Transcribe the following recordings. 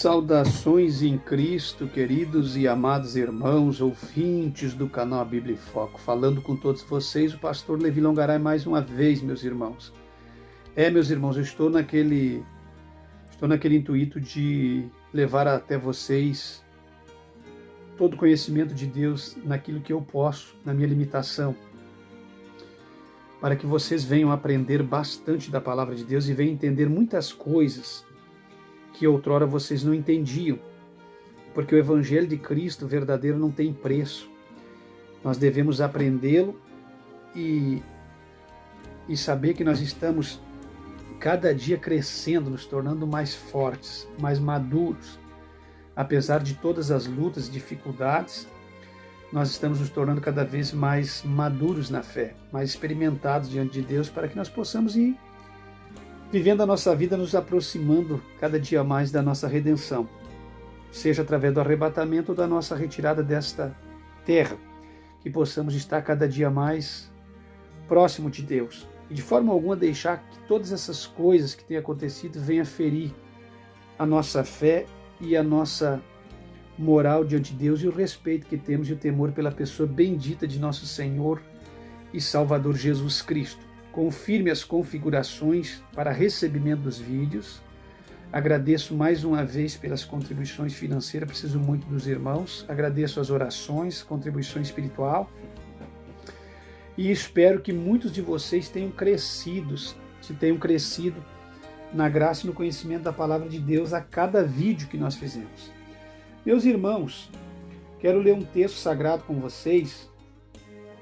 Saudações em Cristo, queridos e amados irmãos, ouvintes do canal Bíblia em Foco. Falando com todos vocês, o pastor Levi Longaray mais uma vez, meus irmãos. Meus irmãos, eu estou naquele intuito de levar até vocês todo o conhecimento de Deus naquilo que eu posso, na minha limitação, para que vocês venham aprender bastante da palavra de Deus e venham entender muitas coisas que outrora vocês não entendiam, porque o Evangelho de Cristo verdadeiro não tem preço. Nós devemos aprendê-lo e saber que nós estamos cada dia crescendo, nos tornando mais fortes, mais maduros. Apesar de todas as lutas e dificuldades, nós estamos nos tornando cada vez mais maduros na fé, mais experimentados diante de Deus, para que nós possamos ir vivendo a nossa vida, nos aproximando cada dia mais da nossa redenção, seja através do arrebatamento ou da nossa retirada desta terra, que possamos estar cada dia mais próximo de Deus e de forma alguma deixar que todas essas coisas que têm acontecido venham ferir a nossa fé e a nossa moral diante de Deus e o respeito que temos e o temor pela pessoa bendita de nosso Senhor e Salvador Jesus Cristo. Confirme as configurações para recebimento dos vídeos. Agradeço mais uma vez pelas contribuições financeiras, preciso muito dos irmãos. Agradeço as orações, contribuição espiritual. E espero que muitos de vocês tenham crescido na graça e no conhecimento da palavra de Deus a cada vídeo que nós fizemos. Meus irmãos, quero ler um texto sagrado com vocês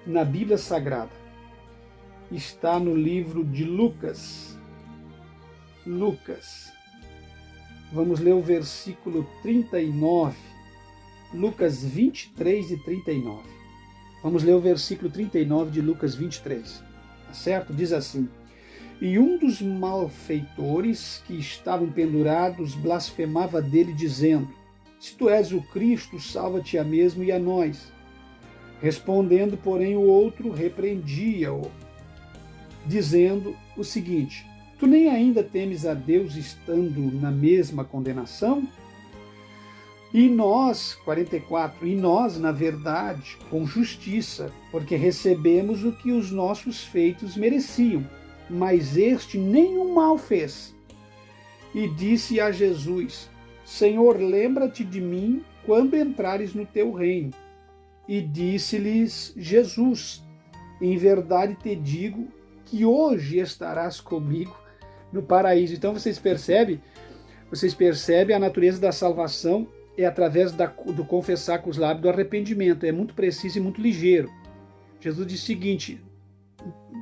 na Bíblia Sagrada. Está no livro de Lucas. Vamos ler o versículo 39. Lucas 23 e 39. Vamos ler o versículo 39 de Lucas 23. Tá certo? Diz assim: E um dos malfeitores que estavam pendurados blasfemava dele, dizendo: Se tu és o Cristo, salva-te a mesmo e a nós. Respondendo, porém, o outro repreendia-o, dizendo o seguinte: Tu nem ainda temes a Deus estando na mesma condenação? E nós, 44, e nós, na verdade, com justiça, porque recebemos o que os nossos feitos mereciam, mas este nenhum mal fez. E disse a Jesus: Senhor, lembra-te de mim quando entrares no teu reino. E disse-lhes Jesus: Em verdade te digo que hoje estarás comigo no paraíso. Então vocês percebem a natureza da salvação é através do confessar com os lábios, do arrependimento. É muito preciso e muito ligeiro. Jesus diz o seguinte: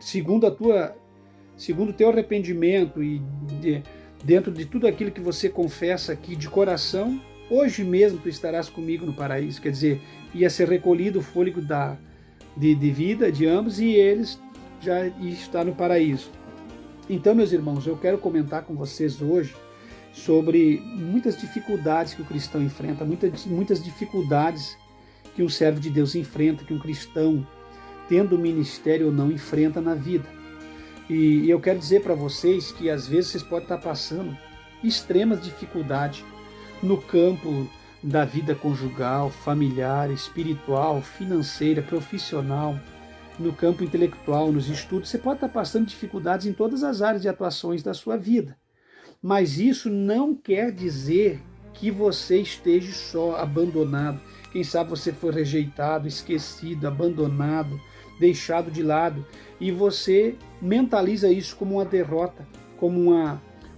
segundo o teu arrependimento e dentro de tudo aquilo que você confessa aqui de coração, hoje mesmo tu estarás comigo no paraíso. Quer dizer, ia ser recolhido o fôlego de vida de ambos e eles já está no paraíso. Então, meus irmãos, eu quero comentar com vocês hoje sobre muitas dificuldades que o cristão enfrenta, muitas dificuldades que um servo de Deus enfrenta, que um cristão, tendo ministério ou não, enfrenta na vida. E eu quero dizer para vocês que às vezes vocês podem estar passando extremas dificuldades no campo da vida conjugal, familiar, espiritual, financeira, profissional, no campo intelectual, nos estudos. Você pode estar passando dificuldades em todas as áreas de atuações da sua vida. Mas isso não quer dizer que você esteja só, abandonado. Quem sabe você foi rejeitado, esquecido, abandonado, deixado de lado. E você mentaliza isso como uma derrota, como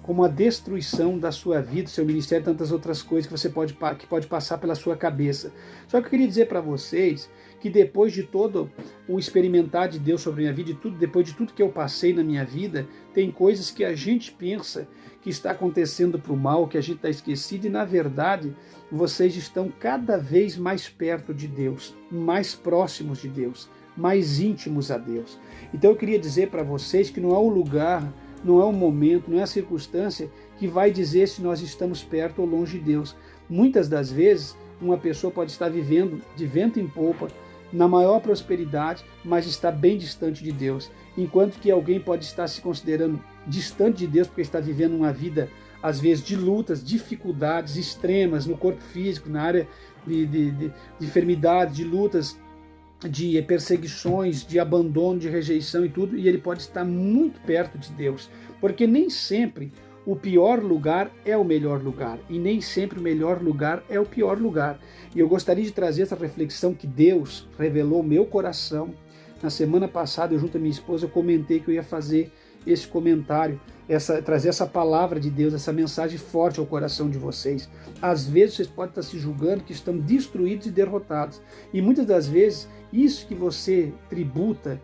uma destruição da sua vida, seu ministério e tantas outras coisas que pode passar pela sua cabeça. Só que eu queria dizer para vocês que depois de todo o experimentar de Deus sobre a minha vida, depois de tudo que eu passei na minha vida, tem coisas que a gente pensa que está acontecendo para o mal, que a gente está esquecido, e na verdade vocês estão cada vez mais perto de Deus, mais próximos de Deus, mais íntimos a Deus. Então eu queria dizer para vocês que não é o lugar, não é o momento, não é a circunstância que vai dizer se nós estamos perto ou longe de Deus. Muitas das vezes, uma pessoa pode estar vivendo de vento em popa, na maior prosperidade, mas está bem distante de Deus. Enquanto que alguém pode estar se considerando distante de Deus porque está vivendo uma vida às vezes, de lutas, dificuldades extremas no corpo físico, na área de enfermidade, de lutas, de perseguições, de abandono, de rejeição e tudo, e ele pode estar muito perto de Deus, porque nem sempre o pior lugar é o melhor lugar, e nem sempre o melhor lugar é o pior lugar. E eu gostaria de trazer essa reflexão que Deus revelou ao meu coração. Na semana passada, eu junto à minha esposa, eu comentei que eu ia fazer esse comentário, trazer essa palavra de Deus, essa mensagem forte ao coração de vocês. Às vezes vocês podem estar se julgando que estão destruídos e derrotados, e muitas das vezes isso que você tributa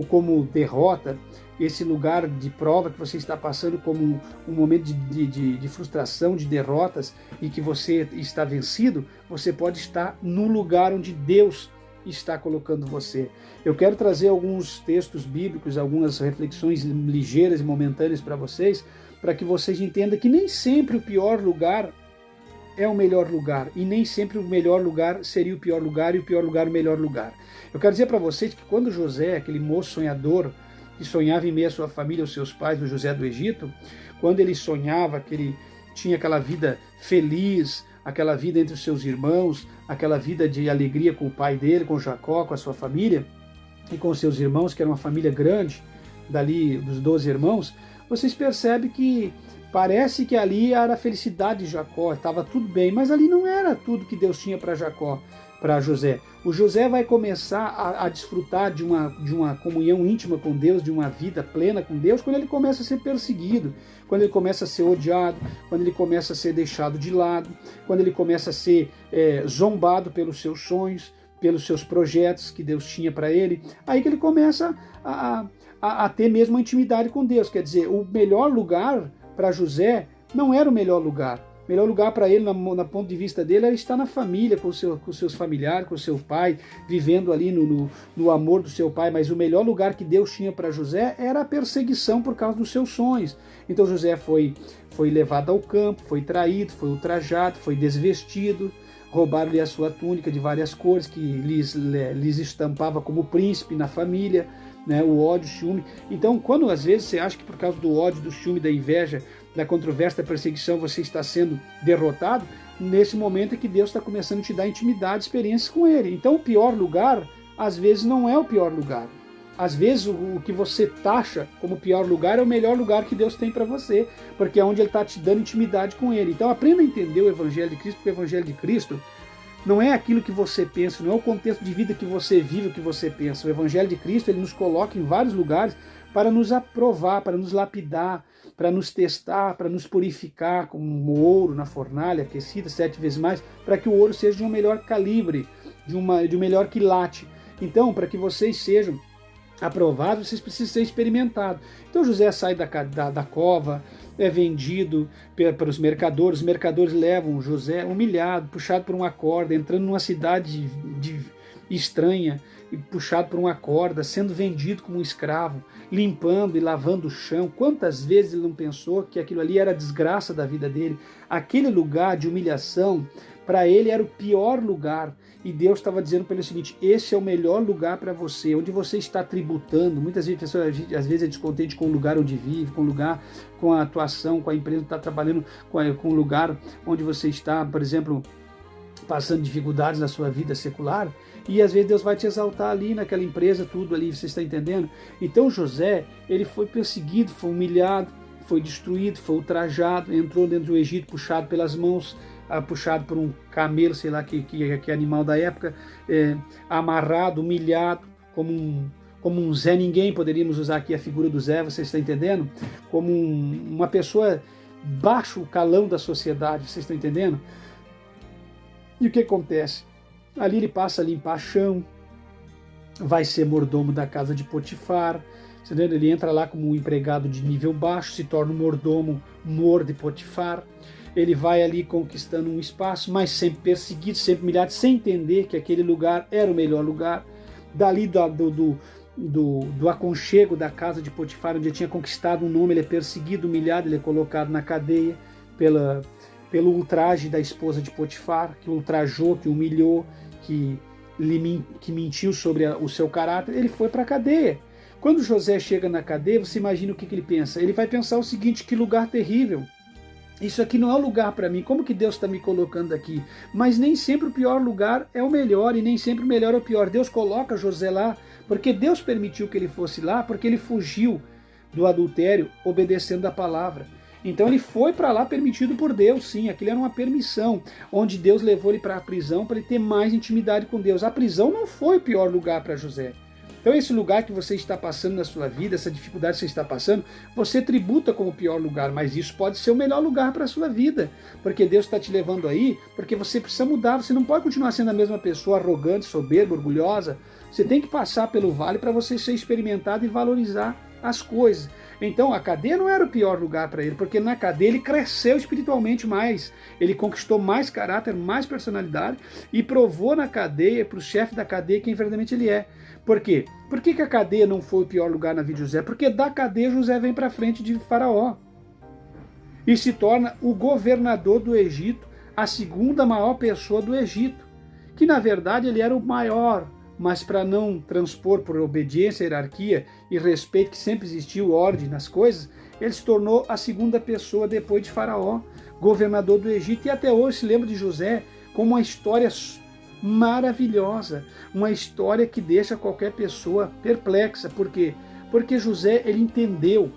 como derrota, esse lugar de prova que você está passando como um momento de frustração, de derrotas, e que você está vencido, você pode estar no lugar onde Deus está colocando você. Eu quero trazer alguns textos bíblicos, algumas reflexões ligeiras e momentâneas para vocês, para que vocês entendam que nem sempre o pior lugar é o melhor lugar, e nem sempre o melhor lugar seria o pior lugar, e o pior lugar o melhor lugar. Eu quero dizer para vocês que quando José, aquele moço sonhador, que sonhava em meio à sua família, aos seus pais, o José do Egito, quando ele sonhava que ele tinha aquela vida feliz, aquela vida entre os seus irmãos, aquela vida de alegria com o pai dele, com Jacó, com a sua família, e com os seus irmãos, que era uma família grande, dali dos 12 irmãos, vocês percebem que parece que ali era a felicidade de Jacó, estava tudo bem, mas ali não era tudo que Deus tinha para Jacó, para José. O José vai começar a desfrutar de uma comunhão íntima com Deus, de uma vida plena com Deus, quando ele começa a ser perseguido, quando ele começa a ser odiado, quando ele começa a ser deixado de lado, quando ele começa a ser zombado pelos seus sonhos, pelos seus projetos que Deus tinha para ele. Aí que ele começa a ter mesmo uma intimidade com Deus. Quer dizer, o melhor lugar para José não era o melhor lugar. O melhor lugar para ele, no ponto de vista dele, era estar na família, com seus familiares, com seu pai, vivendo ali no amor do seu pai. Mas o melhor lugar que Deus tinha para José era a perseguição por causa dos seus sonhos. Então José foi levado ao campo, foi traído, foi ultrajado, foi desvestido, roubaram-lhe a sua túnica de várias cores, que lhes estampava como príncipe na família, né, o ódio, o ciúme. Então, quando às vezes você acha que por causa do ódio, do ciúme, da inveja, da controvérsia, da perseguição, você está sendo derrotado, nesse momento é que Deus está começando a te dar intimidade, experiências com Ele. Então, o pior lugar, às vezes, não é o pior lugar. Às vezes, o que você taxa como pior lugar é o melhor lugar que Deus tem para você, porque é onde Ele está te dando intimidade com Ele. Então, aprenda a entender o Evangelho de Cristo, porque o Evangelho de Cristo não é aquilo que você pensa, não é o contexto de vida que você vive, o que você pensa. O Evangelho de Cristo, ele nos coloca em vários lugares para nos aprovar, para nos lapidar, para nos testar, para nos purificar, como ouro na fornalha, aquecida 7 vezes mais, para que o ouro seja de um melhor calibre, de um melhor quilate. Então, para que vocês sejam aprovados, vocês precisam ser experimentados. Então José sai da cova, é vendido para os mercadores levam José humilhado, puxado por uma corda, entrando numa cidade estranha, puxado por uma corda, sendo vendido como um escravo, limpando e lavando o chão. Quantas vezes ele não pensou que aquilo ali era a desgraça da vida dele? Aquele lugar de humilhação, para ele era o pior lugar. E Deus estava dizendo para ele o seguinte: esse é o melhor lugar para você, onde você está tributando. Muitas vezes a pessoa às vezes é descontente com o lugar onde vive, com o lugar, com a atuação, com a empresa que está trabalhando, com o lugar onde você está, por exemplo, passando dificuldades na sua vida secular. E às vezes Deus vai te exaltar ali naquela empresa, tudo ali, você está entendendo? Então José, ele foi perseguido, foi humilhado, foi destruído, foi ultrajado, entrou dentro do Egito puxado pelas mãos, puxado por um camelo, sei lá que animal da época, amarrado, humilhado, como um Zé Ninguém, poderíamos usar aqui a figura do Zé, você está entendendo? Como uma pessoa baixo calão da sociedade, vocês estão entendendo? E o que acontece? Ali ele passa a limpar chão, vai ser mordomo da casa de Potifar, entendeu? Ele entra lá como um empregado de nível baixo, se torna um mordomo de Potifar. Ele vai ali conquistando um espaço, mas sempre perseguido, sempre humilhado, sem entender que aquele lugar era o melhor lugar. Dali do aconchego da casa de Potifar, onde ele tinha conquistado um nome, ele é perseguido, humilhado, ele é colocado na cadeia pelo ultraje da esposa de Potifar, que o ultrajou, que o humilhou, que mentiu sobre o seu caráter. Ele foi para a cadeia. Quando José chega na cadeia, você imagina o que ele pensa? Ele vai pensar o seguinte: que lugar terrível. isso aqui não é o lugar para mim, como que Deus está me colocando aqui? Mas nem sempre o pior lugar é o melhor, e nem sempre o melhor é o pior. Deus coloca José lá, porque Deus permitiu que ele fosse lá, porque ele fugiu do adultério, obedecendo a palavra. Então ele foi para lá permitido por Deus, sim, aquilo era uma permissão, onde Deus levou ele para a prisão, para ele ter mais intimidade com Deus. A prisão não foi o pior lugar para José. Então esse lugar que você está passando na sua vida, essa dificuldade que você está passando, você tributa como o pior lugar, mas isso pode ser o melhor lugar para a sua vida, porque Deus está te levando aí, porque você precisa mudar, você não pode continuar sendo a mesma pessoa arrogante, soberba, orgulhosa. Você tem que passar pelo vale para você ser experimentado e valorizar as coisas. Então a cadeia não era o pior lugar para ele, porque na cadeia ele cresceu espiritualmente mais, ele conquistou mais caráter, mais personalidade e provou na cadeia, para o chefe da cadeia, quem verdadeiramente ele é. Por quê? Por que a cadeia não foi o pior lugar na vida de José? Porque da cadeia José vem para frente de Faraó e se torna o governador do Egito, a segunda maior pessoa do Egito, que na verdade ele era o maior, mas para não transpor por obediência, hierarquia e respeito que sempre existiu, ordem nas coisas, ele se tornou a segunda pessoa depois de Faraó, governador do Egito, e até hoje se lembra de José como uma história maravilhosa, uma história que deixa qualquer pessoa perplexa. Por quê? Porque José, ele entendeu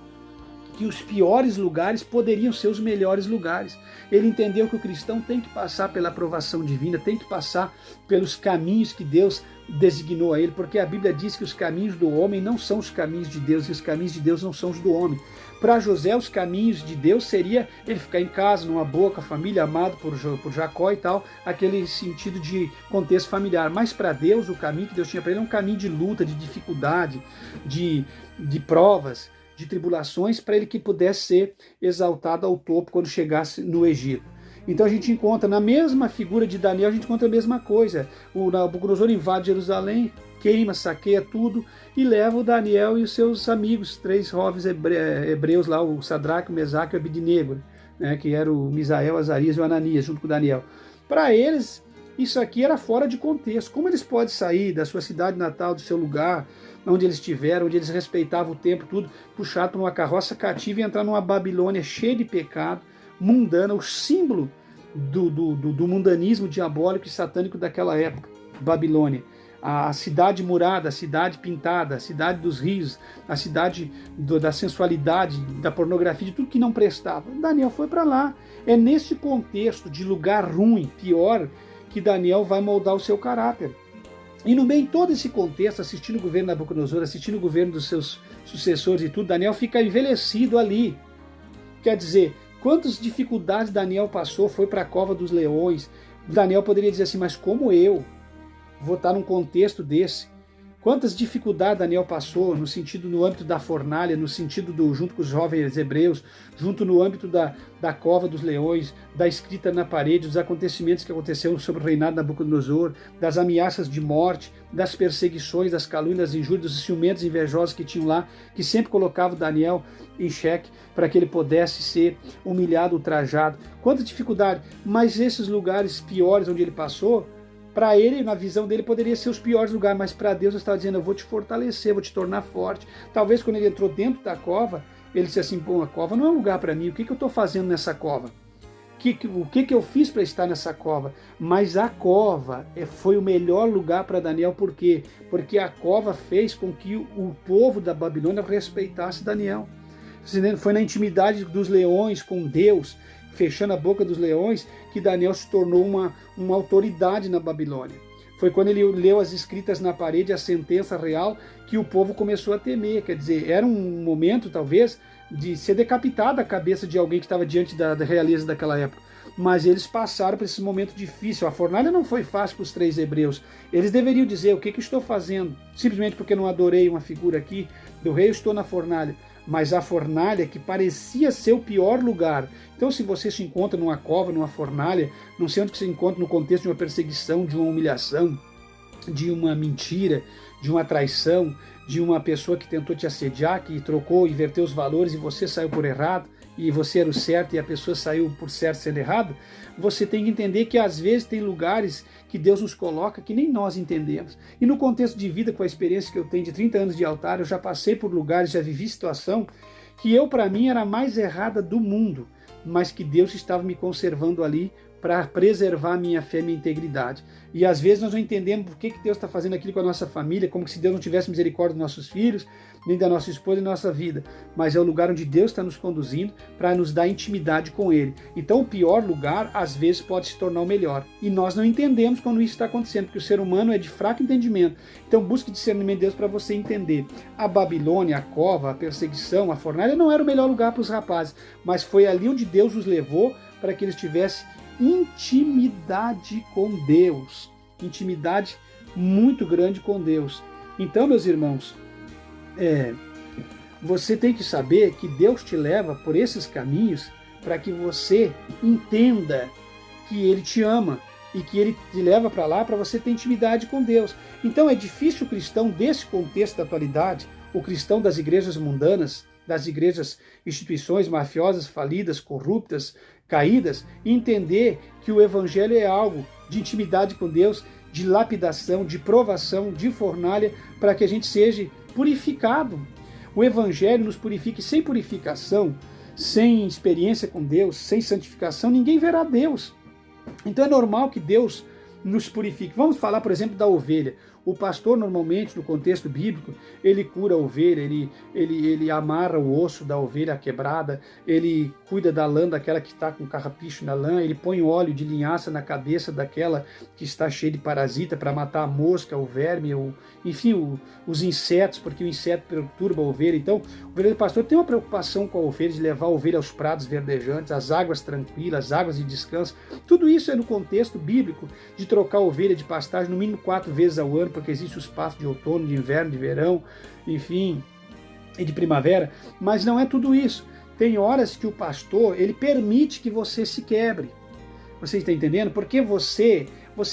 que os piores lugares poderiam ser os melhores lugares. Ele entendeu que o cristão tem que passar pela aprovação divina, tem que passar pelos caminhos que Deus designou a ele, porque a Bíblia diz que os caminhos do homem não são os caminhos de Deus, e os caminhos de Deus não são os do homem. Para José, os caminhos de Deus seria ele ficar em casa, numa boa, com a família, amado por Jacó e tal, aquele sentido de contexto familiar. Mas para Deus, o caminho que Deus tinha para ele é um caminho de luta, de dificuldade, de provas, de tribulações, para ele que pudesse ser exaltado ao topo quando chegasse no Egito. Então a gente encontra, na mesma figura de Daniel, a gente encontra a mesma coisa. O Nabucodonosor invade Jerusalém, queima, saqueia tudo e leva o Daniel e os seus amigos, 3 jovens hebreus lá, o Sadraque, o Mesaque e o Abidnego, né, que era o Misael, Azarias e o Ananias, junto com o Daniel. Para eles, isso aqui era fora de contexto. Como eles podem sair da sua cidade natal, do seu lugar, onde eles estiveram, onde eles respeitavam o tempo, tudo, puxado por uma carroça cativa e entrar numa Babilônia cheia de pecado, mundana, o símbolo do mundanismo diabólico e satânico daquela época, Babilônia. A cidade murada, a cidade pintada, a cidade dos rios, a cidade da sensualidade, da pornografia, de tudo que não prestava. Daniel foi para lá. É nesse contexto de lugar ruim, pior, que Daniel vai moldar o seu caráter. E no meio de todo esse contexto, assistindo o governo de Nabucodonosor, assistindo o governo dos seus sucessores e tudo, Daniel fica envelhecido ali. Quer dizer, quantas dificuldades Daniel passou, foi para a cova dos leões. Daniel poderia dizer assim, mas como eu vou estar num contexto desse? Quantas dificuldades Daniel passou no sentido, no âmbito da fornalha, no sentido junto com os jovens hebreus, junto no âmbito da cova dos leões, da escrita na parede, dos acontecimentos que aconteceram sobre o reinado de Nabucodonosor, das ameaças de morte, das perseguições, das calúnias, das injúrias, dos ciumentos invejosos que tinham lá, que sempre colocavam Daniel em xeque para que ele pudesse ser humilhado, ultrajado. Quanta dificuldade! Mas esses lugares piores onde ele passou, para ele, na visão dele, poderia ser os piores lugares, mas para Deus eu estava dizendo, eu vou te fortalecer, vou te tornar forte. Talvez quando ele entrou dentro da cova, ele disse assim, bom, a cova não é um lugar para mim, o que eu estou fazendo nessa cova? O que eu fiz para estar nessa cova? Mas a cova foi o melhor lugar para Daniel, por quê? Porque a cova fez com que o povo da Babilônia respeitasse Daniel. Foi na intimidade dos leões com Deus, fechando a boca dos leões, que Daniel se tornou uma autoridade na Babilônia. Foi quando ele leu as escritas na parede, a sentença real, que o povo começou a temer. Quer dizer, era um momento, talvez, de ser decapitada a cabeça de alguém que estava diante da realeza daquela época. Mas eles passaram por esse momento difícil. A fornalha não foi fácil para os 3 hebreus. Eles deveriam dizer, o que estou fazendo? Simplesmente porque não adorei uma figura aqui do rei, eu estou na fornalha. Mas a fornalha, que parecia ser o pior lugar. Então, se você se encontra numa cova, numa fornalha, não sei onde que você encontra no contexto de uma perseguição, de uma humilhação, de uma mentira, de uma traição, de uma pessoa que tentou te assediar, que trocou, inverteu os valores e você saiu por errado, e você era o certo e a pessoa saiu por certo sendo errado, você tem que entender que às vezes tem lugares que Deus nos coloca que nem nós entendemos. E no contexto de vida, com a experiência que eu tenho de 30 anos de altar, eu já passei por lugares, já vivi situação que eu, para mim, era a mais errada do mundo, mas que Deus estava me conservando ali para preservar a minha fé e minha integridade. E às vezes nós não entendemos por que Deus está fazendo aquilo com a nossa família, como se Deus não tivesse misericórdia dos nossos filhos, nem da nossa esposa e da nossa vida. Mas é o lugar onde Deus está nos conduzindo para nos dar intimidade com Ele. Então o pior lugar, às vezes, pode se tornar o melhor. E nós não entendemos quando isso está acontecendo, porque o ser humano é de fraco entendimento. Então busque discernimento de Deus para você entender. A Babilônia, a cova, a perseguição, a fornalha não era o melhor lugar para os rapazes, mas foi ali onde Deus os levou para que eles tivessem intimidade com Deus, intimidade muito grande com Deus. Então, meus irmãos, você tem que saber que Deus te leva por esses caminhos para que você entenda que Ele te ama e que Ele te leva para lá para você ter intimidade com Deus. Então é difícil o cristão desse contexto da atualidade, o cristão das igrejas mundanas, das igrejas, instituições mafiosas, falidas, corruptas, caídas, entender que o evangelho é algo de intimidade com Deus, de lapidação, de provação, de fornalha, para que a gente seja purificado. O evangelho nos purifica, e sem purificação, sem experiência com Deus, sem santificação, ninguém verá Deus. Então é normal que Deus nos purifique. Vamos falar, por exemplo, da ovelha. O pastor, normalmente, no contexto bíblico, ele cura a ovelha, ele amarra o osso da ovelha quebrada, ele cuida da lã daquela que está com carrapicho na lã, ele põe óleo de linhaça na cabeça daquela que está cheia de parasita para matar a mosca, o verme, os insetos, porque o inseto perturba a ovelha. Então, o verdadeiro pastor tem uma preocupação com a ovelha, de levar a ovelha aos prados verdejantes, às águas tranquilas, às águas de descanso. Tudo isso é no contexto bíblico de trocar a ovelha de pastagem no mínimo 4 vezes ao ano, porque existe o espaço de outono, de inverno, de verão, enfim, e de primavera, mas não é tudo isso. Tem horas que o pastor, ele permite que você se quebre. Você está entendendo? Porque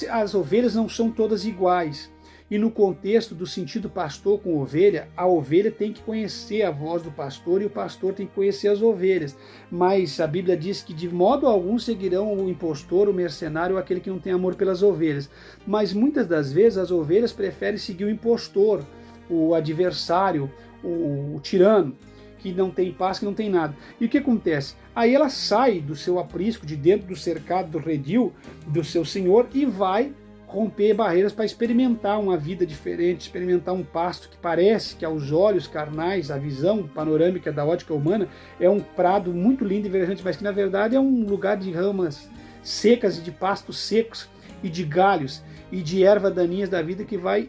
as ovelhas não são todas iguais. E no contexto do sentido pastor com ovelha, a ovelha tem que conhecer a voz do pastor e o pastor tem que conhecer as ovelhas. Mas a Bíblia diz que de modo algum seguirão o impostor, o mercenário ou aquele que não tem amor pelas ovelhas. Mas muitas das vezes as ovelhas preferem seguir o impostor, o adversário, o tirano, que não tem paz, que não tem nada. E o que acontece? Aí ela sai do seu aprisco, de dentro do cercado, do redil do seu senhor e vai romper barreiras para experimentar uma vida diferente, experimentar um pasto que parece que aos olhos carnais, a visão panorâmica da ótica humana, é um prado muito lindo e verdejante, mas que na verdade é um lugar de ramas secas e de pastos secos e de galhos e de ervas daninhas da vida que vai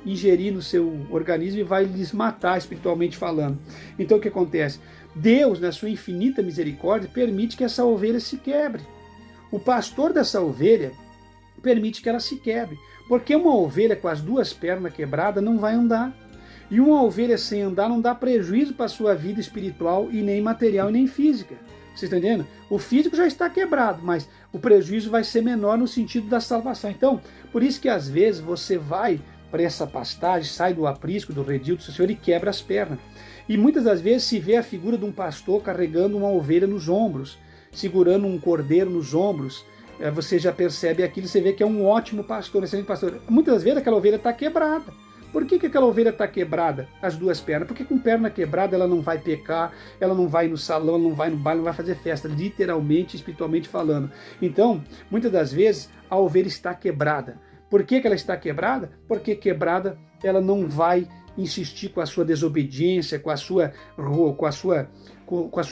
ingerir no seu organismo e vai lhes matar espiritualmente falando. Então o que acontece? Deus, na sua infinita misericórdia, permite que essa ovelha se quebre. O pastor dessa ovelha permite que ela se quebre, porque uma ovelha com as 2 pernas quebradas não vai andar. E uma ovelha sem andar não dá prejuízo para a sua vida espiritual e nem material e nem física. Você está entendendo? O físico já está quebrado, mas o prejuízo vai ser menor no sentido da salvação. Então, por isso que às vezes você vai para essa pastagem, sai do aprisco, do redil do seu Senhor e quebra as pernas. E muitas das vezes se vê a figura de um pastor carregando uma ovelha nos ombros, segurando um cordeiro nos ombros. Você já percebe aquilo, você vê que é um ótimo pastor, um excelente pastor. Muitas das vezes aquela ovelha está quebrada. Por que aquela ovelha está quebrada, as 2 pernas? Porque com perna quebrada ela não vai pecar, ela não vai no salão, ela não vai no baile, não vai fazer festa, literalmente, espiritualmente falando. Então, muitas das vezes, a ovelha está quebrada. Por que ela está quebrada? Porque quebrada ela não vai insistir com a sua desobediência, com a sua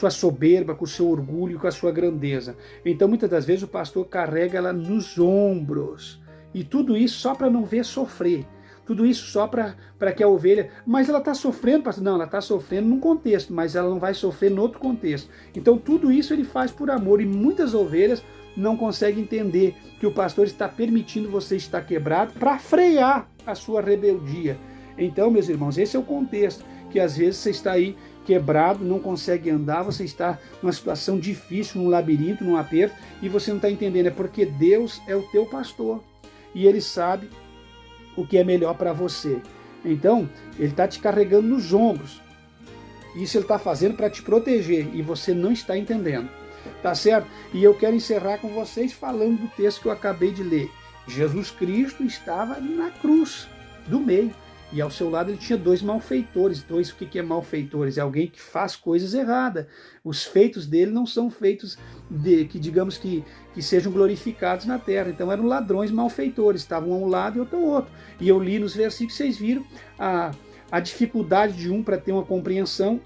soberba, com o seu orgulho, com a sua grandeza. Então, muitas das vezes, o pastor carrega ela nos ombros. E tudo isso só para não ver sofrer. Tudo isso só para que a ovelha... Mas ela está sofrendo, pastor? Não, ela está sofrendo num contexto, mas ela não vai sofrer em outro contexto. Então, tudo isso ele faz por amor. E muitas ovelhas não conseguem entender que o pastor está permitindo você estar quebrado para frear a sua rebeldia. Então, meus irmãos, esse é o contexto, que às vezes você está aí quebrado, não consegue andar, você está numa situação difícil, num labirinto, num aperto, e você não está entendendo. É porque Deus é o teu pastor, e Ele sabe o que é melhor para você. Então, Ele está te carregando nos ombros. Isso Ele está fazendo para te proteger, e você não está entendendo. Tá certo? E eu quero encerrar com vocês falando do texto que eu acabei de ler. Jesus Cristo estava na cruz do meio. E ao seu lado ele tinha dois malfeitores. O que é malfeitores? É alguém que faz coisas erradas. Os feitos dele não são feitos que, digamos, que sejam glorificados na terra. Então eram ladrões malfeitores, estavam a um lado e outro ao outro. E eu li nos versículos, vocês viram a dificuldade de um para ter uma compreensão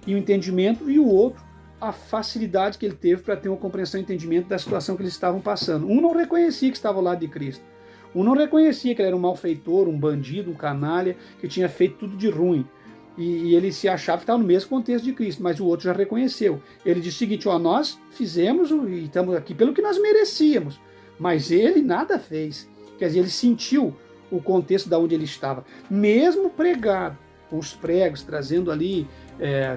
e um entendimento, e o outro a facilidade que ele teve para ter uma compreensão e entendimento da situação que eles estavam passando. Um não reconhecia que estava ao lado de Cristo. Um não reconhecia que ele era um malfeitor, um bandido, um canalha, que tinha feito tudo de ruim. E ele se achava que estava no mesmo contexto de Cristo, mas o outro já reconheceu. Ele disse o seguinte: nós fizemos e estamos aqui pelo que nós merecíamos, mas ele nada fez. Quer dizer, ele sentiu o contexto de onde ele estava. Mesmo pregado, com os pregos, trazendo ali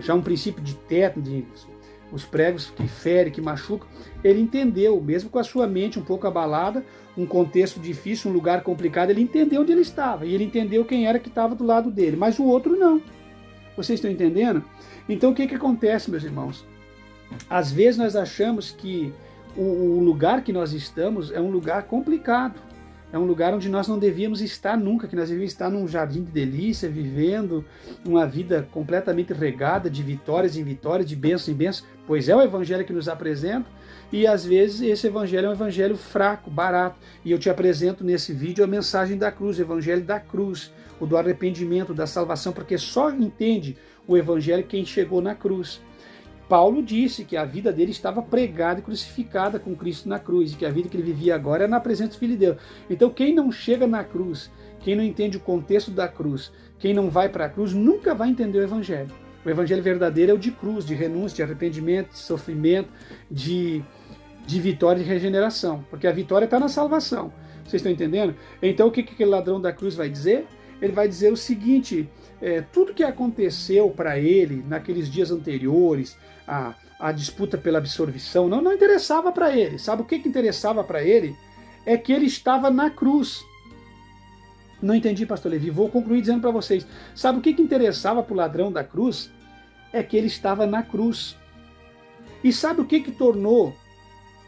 já um princípio de teto, os pregos que ferem, que machucam, ele entendeu, mesmo com a sua mente um pouco abalada, um contexto difícil, um lugar complicado, ele entendeu onde ele estava, e ele entendeu quem era que estava do lado dele, mas o outro não. Vocês estão entendendo? Então o que acontece, meus irmãos? Às vezes nós achamos que o lugar que nós estamos é um lugar complicado, é um lugar onde nós não devíamos estar nunca, que nós devíamos estar num jardim de delícia, vivendo uma vida completamente regada de vitórias em vitórias, de bênção em bênção, pois é o evangelho que nos apresenta, e às vezes esse evangelho é um evangelho fraco, barato, e eu te apresento nesse vídeo a mensagem da cruz, o evangelho da cruz, o do arrependimento, da salvação, porque só entende o evangelho quem chegou na cruz. Paulo disse que a vida dele estava pregada e crucificada com Cristo na cruz, e que a vida que ele vivia agora é na presença do Filho de Deus. Então quem não chega na cruz, quem não entende o contexto da cruz, quem não vai para a cruz, nunca vai entender o evangelho. O evangelho verdadeiro é o de cruz, de renúncia, de arrependimento, de sofrimento, de vitória e de regeneração, porque a vitória está na salvação. Vocês estão entendendo? Então o que aquele ladrão da cruz vai dizer? Ele vai dizer o seguinte: tudo que aconteceu para ele naqueles dias anteriores, a disputa pela absorvição, não interessava para ele. Sabe o que interessava para ele? É que ele estava na cruz. Não entendi, pastor Levi. Vou concluir dizendo para vocês. Sabe o que interessava para o ladrão da cruz? É que ele estava na cruz. E sabe o que tornou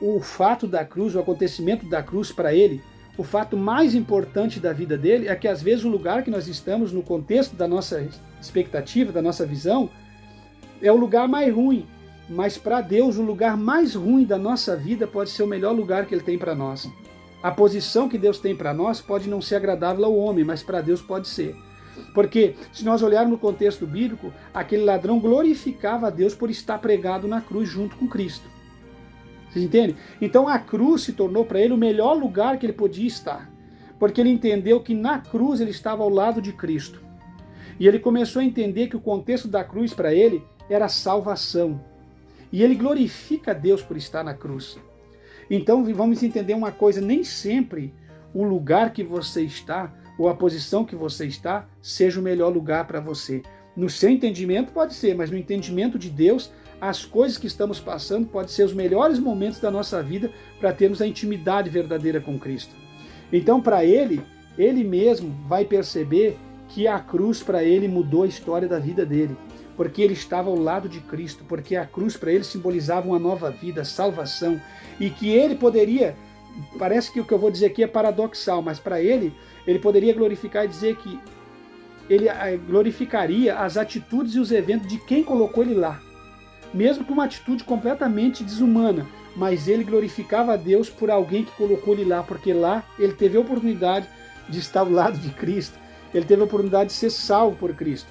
o fato da cruz, o acontecimento da cruz para ele, o fato mais importante da vida dele? É que às vezes o lugar que nós estamos, no contexto da nossa expectativa, da nossa visão, é o lugar mais ruim. Mas para Deus, o lugar mais ruim da nossa vida pode ser o melhor lugar que Ele tem para nós. A posição que Deus tem para nós pode não ser agradável ao homem, mas para Deus pode ser. Porque se nós olharmos no contexto bíblico, aquele ladrão glorificava a Deus por estar pregado na cruz junto com Cristo. Vocês entendem? Então a cruz se tornou para ele o melhor lugar que ele podia estar. Porque ele entendeu que na cruz ele estava ao lado de Cristo. E ele começou a entender que o contexto da cruz para ele era salvação. E ele glorifica a Deus por estar na cruz. Então vamos entender uma coisa: nem sempre o lugar que você está, ou a posição que você está, seja o melhor lugar para você. No seu entendimento pode ser, mas no entendimento de Deus, as coisas que estamos passando podem ser os melhores momentos da nossa vida para termos a intimidade verdadeira com Cristo. Então, para ele mesmo vai perceber que a cruz para ele mudou a história da vida dele, porque ele estava ao lado de Cristo, porque a cruz para ele simbolizava uma nova vida, salvação, e que ele poderia, parece que o que eu vou dizer aqui é paradoxal, mas para ele poderia glorificar e dizer que ele glorificaria as atitudes e os eventos de quem colocou ele lá, mesmo com uma atitude completamente desumana, mas ele glorificava a Deus por alguém que colocou ele lá, porque lá ele teve a oportunidade de estar ao lado de Cristo, ele teve a oportunidade de ser salvo por Cristo.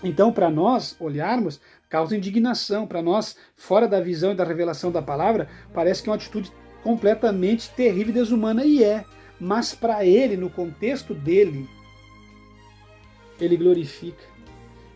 Então, para nós olharmos, causa indignação. Para nós, fora da visão e da revelação da palavra, parece que é uma atitude completamente terrível e desumana, e é. Mas para ele, no contexto dele, ele glorifica.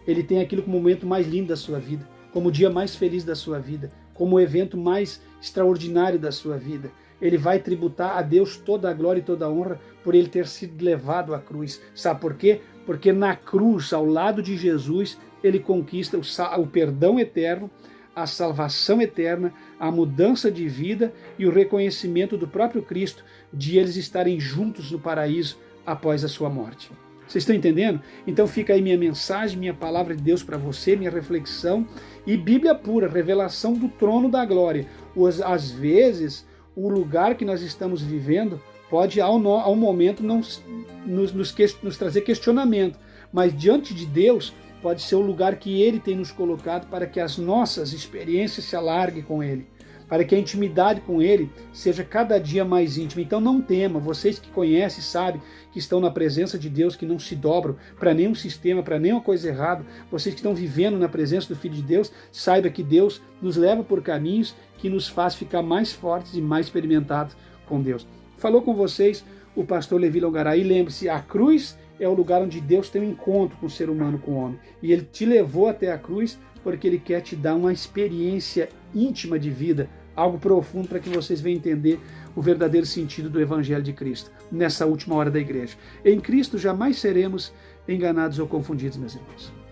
Ele tem aquilo como o momento mais lindo da sua vida, como o dia mais feliz da sua vida, como o evento mais extraordinário da sua vida. Ele vai tributar a Deus toda a glória e toda a honra por ele ter sido levado à cruz. Sabe por quê? Porque na cruz, ao lado de Jesus, ele conquista o perdão eterno, a salvação eterna, a mudança de vida e o reconhecimento do próprio Cristo de eles estarem juntos no paraíso após a sua morte. Vocês estão entendendo? Então fica aí minha mensagem, minha palavra de Deus para você, minha reflexão, e Bíblia pura, revelação do trono da glória. Às vezes, o lugar que nós estamos vivendo pode, ao momento, nos trazer questionamento, mas diante de Deus pode ser o lugar que Ele tem nos colocado para que as nossas experiências se alarguem com Ele, para que a intimidade com Ele seja cada dia mais íntima. Então não tema, vocês que conhecem, sabem que estão na presença de Deus, que não se dobram para nenhum sistema, para nenhuma coisa errada, vocês que estão vivendo na presença do Filho de Deus, saiba que Deus nos leva por caminhos que nos faz ficar mais fortes e mais experimentados com Deus. Falou com vocês o pastor Levi Longaray, e lembre-se, a cruz é o lugar onde Deus tem um encontro com o ser humano, com o homem. E Ele te levou até a cruz porque Ele quer te dar uma experiência íntima de vida, algo profundo para que vocês venham entender o verdadeiro sentido do Evangelho de Cristo, nessa última hora da igreja. Em Cristo jamais seremos enganados ou confundidos, meus irmãos.